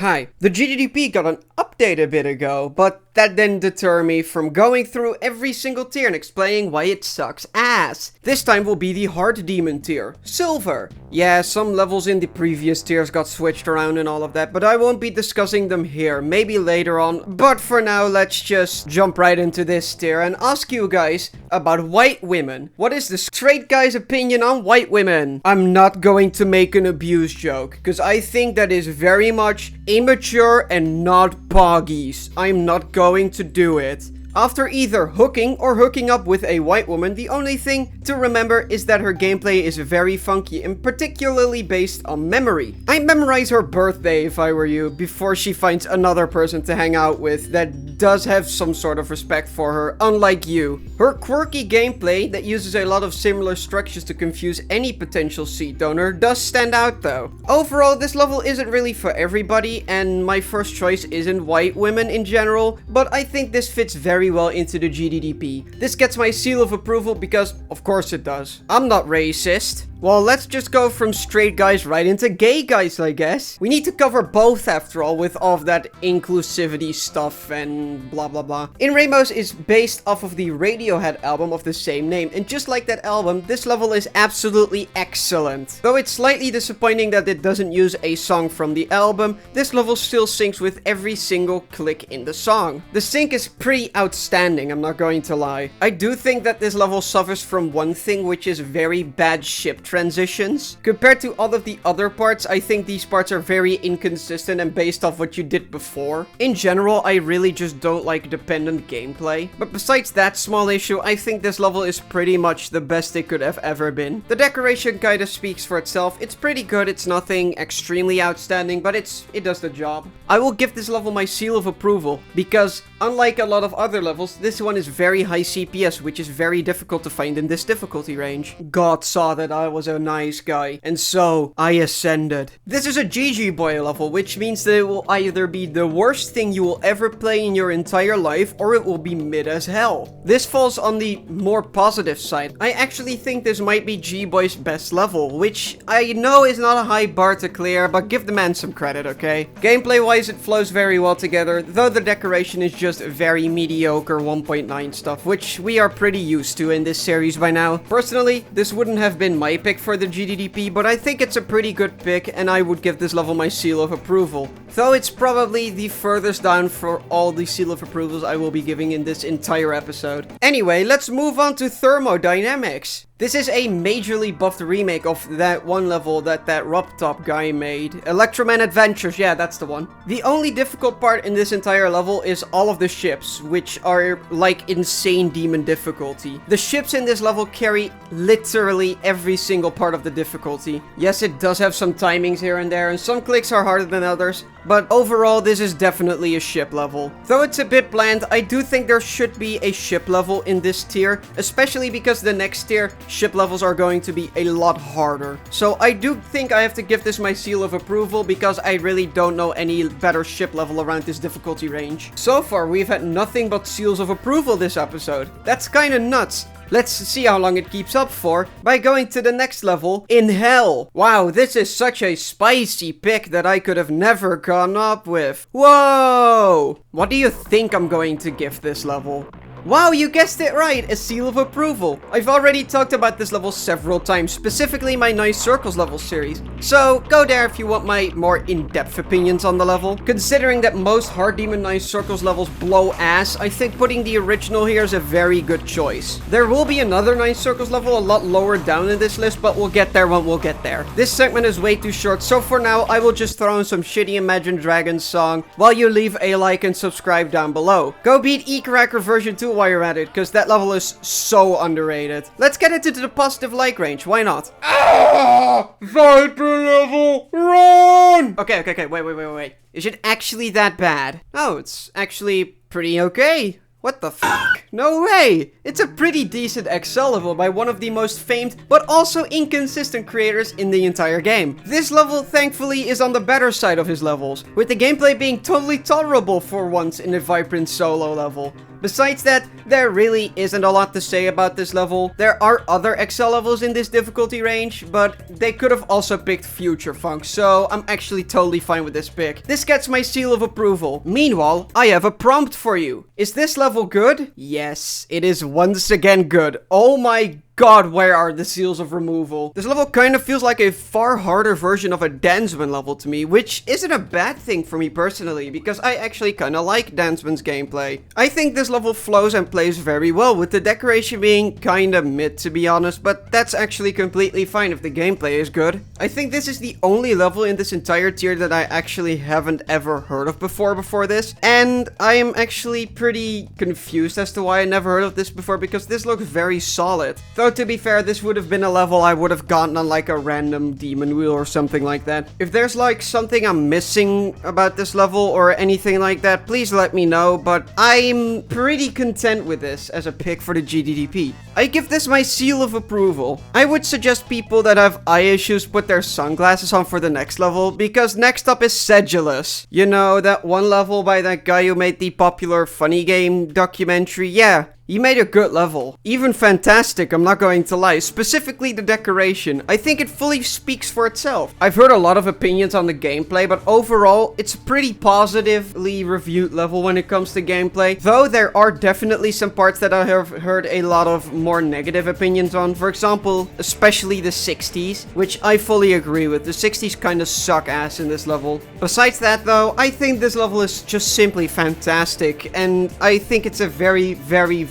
Hi, the GDDP got an update a bit ago, but that didn't deter me from going through every single tier and explaining why it sucks ass. This time will be the hard demon tier, Silver. Yeah, some levels in the previous tiers got switched around and all of that, but I won't be discussing them here, maybe later on. But for now, let's just jump right into this tier and ask you guys about white women. What is the straight guy's opinion on white women? I'm not going to make an abuse joke, because I think that is very much immature and not poggies. I'm not going to do it. After either hooking or hooking up with a white woman, the only thing to remember is that her gameplay is very funky and particularly based on memory. I'd memorize her birthday if I were you, before she finds another person to hang out with that does have some sort of respect for her, unlike you. Her quirky gameplay that uses a lot of similar structures to confuse any potential seed donor does stand out though. Overall, this level isn't really for everybody, and my first choice isn't white women in general, but I think this fits very well into the GDDP. This gets my seal of approval because, of course it does. I'm not racist. Well, let's just go from straight guys right into gay guys, I guess. We need to cover both after all, with all of that inclusivity stuff and blah blah blah. In Rainbows is based off of the Radiohead album of the same name, and just like that album, this level is absolutely excellent. Though it's slightly disappointing that it doesn't use a song from the album, this level still syncs with every single click in the song. The sync is pretty outstanding, I'm not going to lie. I do think that this level suffers from one thing, which is very bad ship transitions. Compared to all of the other parts, I think these parts are very inconsistent and based off what you did before. In general, I really just don't like dependent gameplay. But besides that small issue, I think this level is pretty much the best it could have ever been. The decoration kinda speaks for itself. It's pretty good, it's nothing extremely outstanding, but it does the job. I will give this level my seal of approval, because unlike a lot of other levels, this one is very high CPS, which is very difficult to find in this difficulty range. God saw that I was a nice guy, and so I ascended. This is a GG boy level, which means that it will either be the worst thing you will ever play in your entire life, or it will be mid as hell. This falls on the more positive side. I actually think this might be G-Boy's best level, which I know is not a high bar to clear, but give the man some credit, okay? Gameplay-wise, it flows very well together, though the decoration is just very mediocre 1.9 stuff, which we are pretty used to in this series by now. Personally, this wouldn't have been my pick for the GDDP, but I think it's a pretty good pick, and I would give this level my seal of approval. Though it's probably the furthest down for all the seal of approvals I will be giving in this entire episode. Anyway, let's move on to thermodynamics. This is a majorly buffed remake of that one level that Ruptop guy made. Electroman Adventures, yeah, that's the one. The only difficult part in this entire level is all of the ships, which are like insane demon difficulty. The ships in this level carry literally every single part of the difficulty. Yes, it does have some timings here and there, and some clicks are harder than others, but overall, this is definitely a ship level. Though it's a bit bland, I do think there should be a ship level in this tier, especially because the next tier, ship levels are going to be a lot harder. So I do think I have to give this my seal of approval, because I really don't know any better ship level around this difficulty range. So far, we've had nothing but seals of approval this episode. That's kinda nuts. Let's see how long it keeps up for by going to the next level, in Hell. Wow, this is such a spicy pick that I could have never come up with. Whoa! What do you think I'm going to give this level? Wow, you guessed it right, a seal of approval. I've already talked about this level several times, specifically my Nice Circles level series. So, go there if you want my more in-depth opinions on the level. Considering that most Hard Demon Nice Circles levels blow ass, I think putting the original here is a very good choice. There will be another Nice Circles level a lot lower down in this list, but we'll get there when we'll get there. This segment is way too short, so for now, I will just throw in some shitty Imagine Dragons song while you leave a like and subscribe down below. Go beat E-Cracker version 2 while you're at it, because that level is so underrated. Let's get into the positive like range, why not? Ah! Viper level, run! Okay, wait. Is it actually that bad? Oh, it's actually pretty okay. What the fuck? No way! It's a pretty decent Excel level by one of the most famed but also inconsistent creators in the entire game. This level thankfully is on the better side of his levels, with the gameplay being totally tolerable for once in a vibrant solo level. Besides that, there really isn't a lot to say about this level. There are other Excel levels in this difficulty range, but they could have also picked Future Funk, so I'm actually totally fine with this pick. This gets my seal of approval. Meanwhile, I have a prompt for you. Is this level good? Yes, it is once again good. Oh my God, where are the seals of removal? This level kind of feels like a far harder version of a Danceman level to me, which isn't a bad thing for me personally, because I actually kind of like Danceman's gameplay. I think this level flows and plays very well, with the decoration being kind of mid to be honest, but that's actually completely fine if the gameplay is good. I think this is the only level in this entire tier that I actually haven't ever heard of before this, and I am actually pretty confused as to why I never heard of this before, because this looks very solid. Though to be fair, this would have been a level I would have gotten on like a random demon wheel or something like that. If there's like something I'm missing about this level or anything like that, please let me know, but I'm pretty content with this as a pick for the GDDP. I give this my seal of approval. I would suggest people that have eye issues put their sunglasses on for the next level, because next up is Sedulous. You know, that one level by that guy who made the popular funny game documentary? Yeah. He made a good level. Even fantastic, I'm not going to lie. Specifically the decoration. I think it fully speaks for itself. I've heard a lot of opinions on the gameplay, but overall, it's a pretty positively reviewed level when it comes to gameplay. Though there are definitely some parts that I have heard a lot of more negative opinions on. For example, especially the 60s, which I fully agree with. The 60s kind of suck ass in this level. Besides that though, I think this level is just simply fantastic. And I think it's a very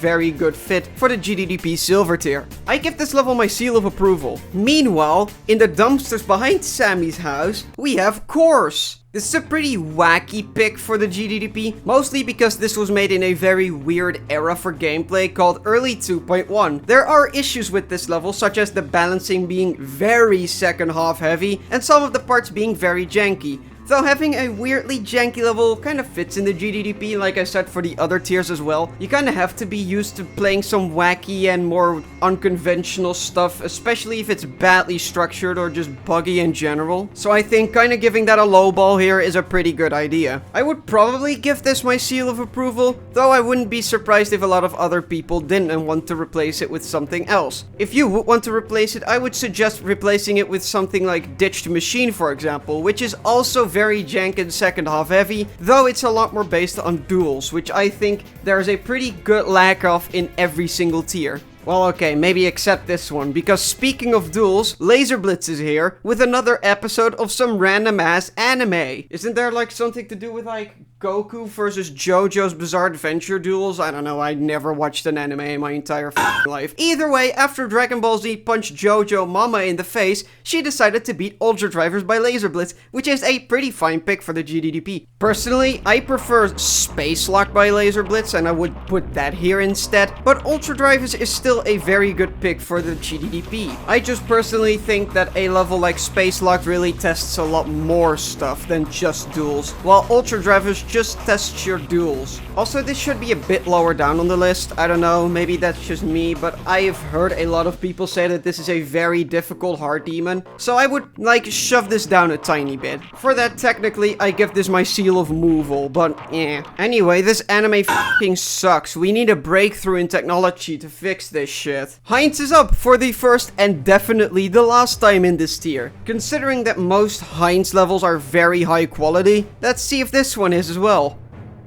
good fit for the GDDP Silver tier. I give this level my seal of approval. Meanwhile, in the dumpsters behind Sammy's house, we have Course. This is a pretty wacky pick for the GDDP, mostly because this was made in a very weird era for gameplay called Early 2.1. There are issues with this level, such as the balancing being very second half heavy and some of the parts being very janky. Though having a weirdly janky level kind of fits in the GDDP, like I said for the other tiers as well. You kind of have to be used to playing some wacky and more unconventional stuff, especially if it's badly structured or just buggy in general. So I think kind of giving that a low ball here is a pretty good idea. I would probably give this my seal of approval, though I wouldn't be surprised if a lot of other people didn't and want to replace it with something else. If you would want to replace it, I would suggest replacing it with something like Ditched Machine, for example, which is also very jank and second half heavy, though it's a lot more based on duels, which I think there's a pretty good lack of in every single tier. Well, okay, maybe except this one, because speaking of duels, Laser Blitz is here with another episode of some random ass anime. Isn't there like something to do with like Goku versus JoJo's Bizarre Adventure duels? I don't know, I never watched an anime in my entire life. Either way, after Dragon Ball Z punched JoJo Mama in the face, she decided to beat Ultra Drivers by Laser Blitz, which is a pretty fine pick for the GDDP. Personally, I prefer Space Lock by Laser Blitz, and I would put that here instead, but Ultra Drivers is still a very good pick for the GDDP. I just personally think that a level like Space Lock really tests a lot more stuff than just duels, while Ultra Drivers just tests your duels. Also, this should be a bit lower down on the list. I don't know, maybe that's just me, but I have heard a lot of people say that this is a very difficult hard demon, so I would like shove this down a tiny bit. For that, technically, I give this my seal of removal, but yeah. Anyway, this anime f***ing sucks. We need a breakthrough in technology to fix this shit. Heinz is up for the first and definitely the last time in this tier. Considering that most Heinz levels are very high quality, let's see if this one is as well.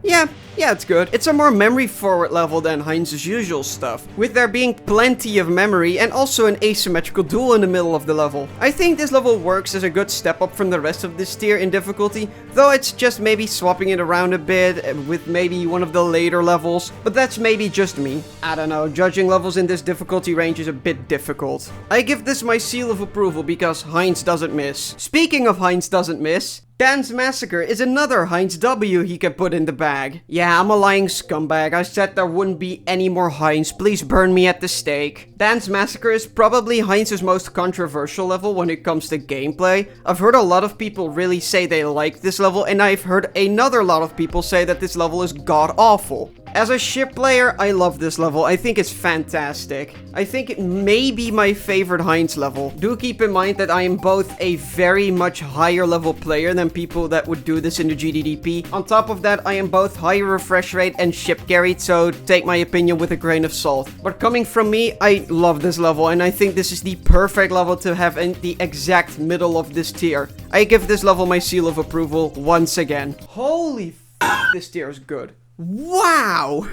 Yeah, it's good. It's a more memory forward level than Heinz's usual stuff, with there being plenty of memory and also an asymmetrical duel in the middle of the level. I think this level works as a good step up from the rest of this tier in difficulty, though it's just maybe swapping it around a bit with maybe one of the later levels, but that's maybe just me. I don't know, judging levels in this difficulty range is a bit difficult. I give this my seal of approval because Heinz doesn't miss. Speaking of Heinz doesn't miss, Dan's Massacre is another Heinz W he can put in the bag. Yeah, I'm a lying scumbag. I said there wouldn't be any more Heinz. Please burn me at the stake. Dan's Massacre is probably Heinz's most controversial level when it comes to gameplay. I've heard a lot of people really say they like this level, and I've heard another lot of people say that this level is god-awful. As a ship player, I love this level. I think it's fantastic. I think it may be my favorite Heinz level. Do keep in mind that I am both a very much higher level player than people that would do this in the GDDP. On top of that, I am both higher refresh rate and ship carried, so take my opinion with a grain of salt. But coming from me, I love this level, and I think this is the perfect level to have in the exact middle of this tier. I give this level my seal of approval once again. Holy f***, this tier is good. Wow!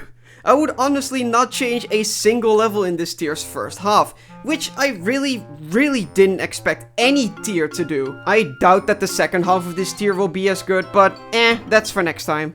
I would honestly not change a single level in this tier's first half, which I really didn't expect any tier to do. I doubt that the second half of this tier will be as good, but that's for next time.